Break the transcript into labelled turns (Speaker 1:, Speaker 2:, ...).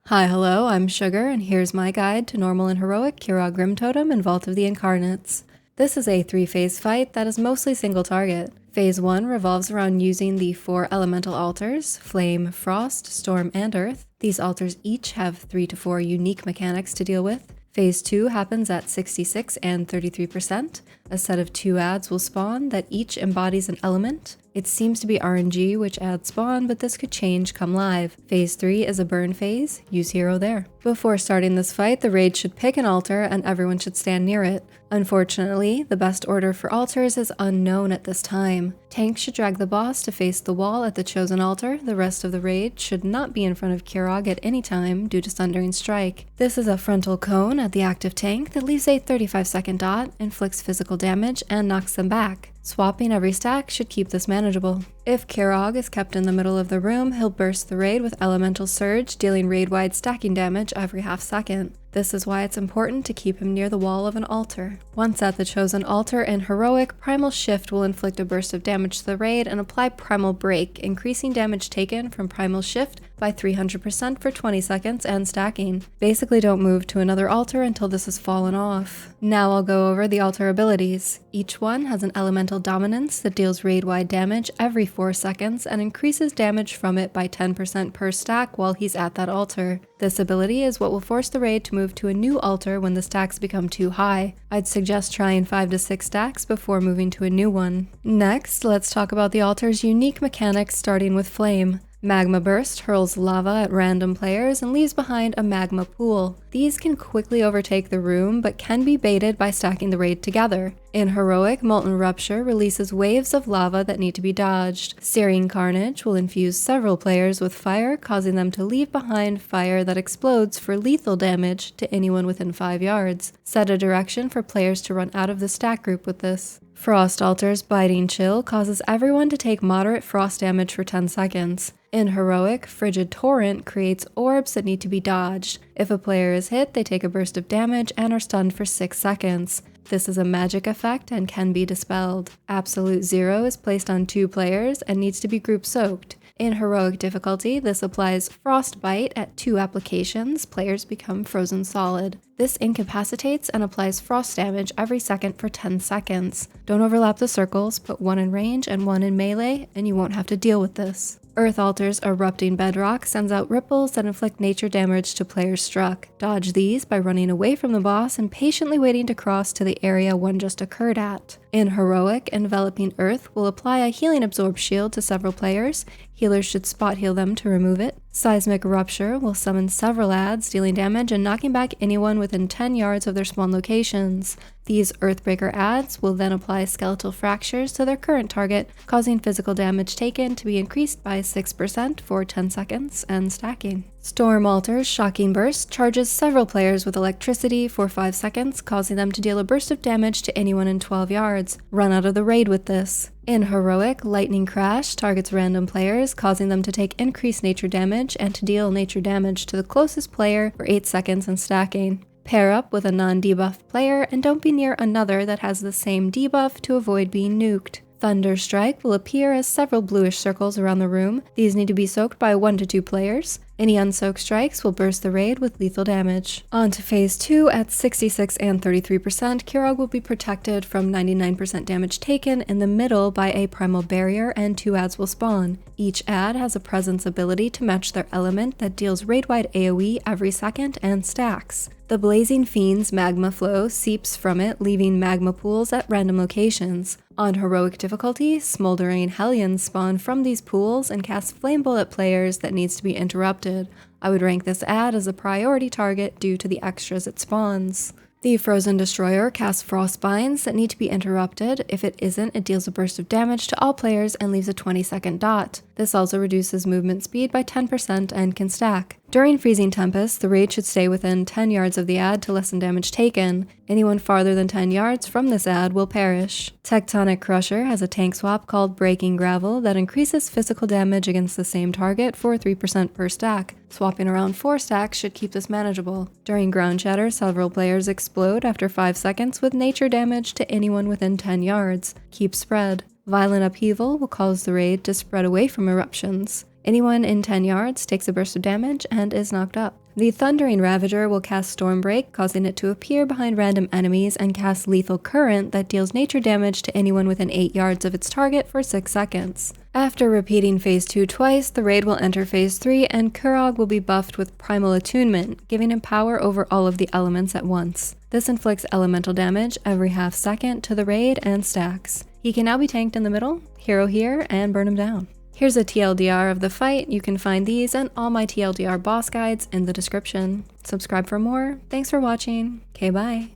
Speaker 1: Hi, hello, I'm Sugar, and here's my guide to Normal and Heroic Kurog Grimtotem and Vault of the Incarnates. This is a 3-phase fight that is mostly single target. Phase 1 revolves around using the 4 elemental altars, Flame, Frost, Storm, and Earth. These altars each have 3 to 4 unique mechanics to deal with. Phase 2 happens at 66 and 33%. A set of 2 adds will spawn that each embodies an element. It seems to be RNG, which adds spawn, but this could change come live. Phase 3 is a burn phase. Use hero there. Before starting this fight, the raid should pick an altar and everyone should stand near it. Unfortunately, the best order for altars is unknown at this time. Tanks should drag the boss to face the wall at the chosen altar. The rest of the raid should not be in front of Kurog at any time due to Sundering Strike. This is a frontal cone at the active tank that leaves a 35-second dot, inflicts physical damage, and knocks them back. Swapping every stack should keep this manageable. If Kurog is kept in the middle of the room, he'll burst the raid with Elemental Surge, dealing raid-wide stacking damage every half second. This is why it's important to keep him near the wall of an altar. Once at the chosen altar in Heroic, Primal Shift will inflict a burst of damage to the raid and apply Primal Break, increasing damage taken from Primal Shift by 300% for 20 seconds and stacking. Basically don't move to another altar until this has fallen off. Now I'll go over the altar abilities. Each one has an elemental dominance that deals raid-wide damage every 4 seconds and increases damage from it by 10% per stack while he's at that altar. This ability is what will force the raid to move to a new altar when the stacks become too high. I'd suggest trying 5 to 6 stacks before moving to a new one. Next, let's talk about the altar's unique mechanics, starting with Flame. Magma Burst hurls lava at random players and leaves behind a magma pool. These can quickly overtake the room, but can be baited by stacking the raid together. In Heroic, Molten Rupture releases waves of lava that need to be dodged. Searing Carnage will infuse several players with fire, causing them to leave behind fire that explodes for lethal damage to anyone within 5 yards. Set a direction for players to run out of the stack group with this. Frost Altar's Biting Chill causes everyone to take moderate frost damage for 10 seconds. In Heroic, Frigid Torrent creates orbs that need to be dodged. If a player is hit, they take a burst of damage and are stunned for 6 seconds. This is a magic effect and can be dispelled. Absolute Zero is placed on 2 players and needs to be group soaked. In Heroic difficulty, this applies Frostbite at 2 applications. Players become frozen solid. This incapacitates and applies frost damage every second for 10 seconds. Don't overlap the circles, put 1 in range and 1 in melee, and you won't have to deal with this. Earth Altar's Erupting Bedrock sends out ripples that inflict nature damage to players struck. Dodge these by running away from the boss and patiently waiting to cross to the area one just occurred at. In Heroic, Enveloping Earth will apply a Healing Absorb shield to several players. Healers should spot heal them to remove it. Seismic Rupture will summon several adds, dealing damage and knocking back anyone within 10 yards of their spawn locations. These Earthbreaker adds will then apply Skeletal Fractures to their current target, causing physical damage taken to be increased by 6% for 10 seconds and stacking. Storm Altar's Shocking Burst charges several players with electricity for 5 seconds, causing them to deal a burst of damage to anyone in 12 yards. Run out of the raid with this. In Heroic, Lightning Crash targets random players, causing them to take increased nature damage and to deal nature damage to the closest player for 8 seconds and stacking. Pair up with a non-debuffed player and don't be near another that has the same debuff to avoid being nuked. Thunder Strike will appear as several bluish circles around the room. These need to be soaked by 1 to 2 players. Any unsoaked strikes will burst the raid with lethal damage. On to Phase 2 at 66 and 33%, Kurog will be protected from 99% damage taken in the middle by a Primal Barrier and 2 adds will spawn. Each add has a presence ability to match their element that deals raid-wide AoE every second and stacks. The Blazing Fiend's magma flow seeps from it, leaving magma pools at random locations. On Heroic difficulty, Smoldering Hellions spawn from these pools and cast Flame Bolt at players that needs to be interrupted. I would rank this add as a priority target due to the extras it spawns. The Frozen Destroyer casts Frostbinds that need to be interrupted. If it isn't, it deals a burst of damage to all players and leaves a 20-second dot. This also reduces movement speed by 10% and can stack. During Freezing Tempest, the raid should stay within 10 yards of the add to lessen damage taken. Anyone farther than 10 yards from this add will perish. Tectonic Crusher has a tank swap called Breaking Gravel that increases physical damage against the same target for 3% per stack. Swapping around 4 stacks should keep this manageable. During Ground Shatter, several players explode after 5 seconds with nature damage to anyone within 10 yards. Keep spread. Violent Upheaval will cause the raid to spread away from eruptions. Anyone in 10 yards takes a burst of damage and is knocked up. The Thundering Ravager will cast Stormbreak, causing it to appear behind random enemies, and cast Lethal Current that deals nature damage to anyone within 8 yards of its target for 6 seconds. After repeating Phase 2 twice, the raid will enter Phase 3 and Kurog will be buffed with Primal Attunement, giving him power over all of the elements at once. This inflicts elemental damage every half second to the raid and stacks. He can now be tanked in the middle, hero here, and burn him down. Here's a TLDR of the fight. You can find these and all my TLDR boss guides in the description. Subscribe for more. Thanks for watching. Okay, bye.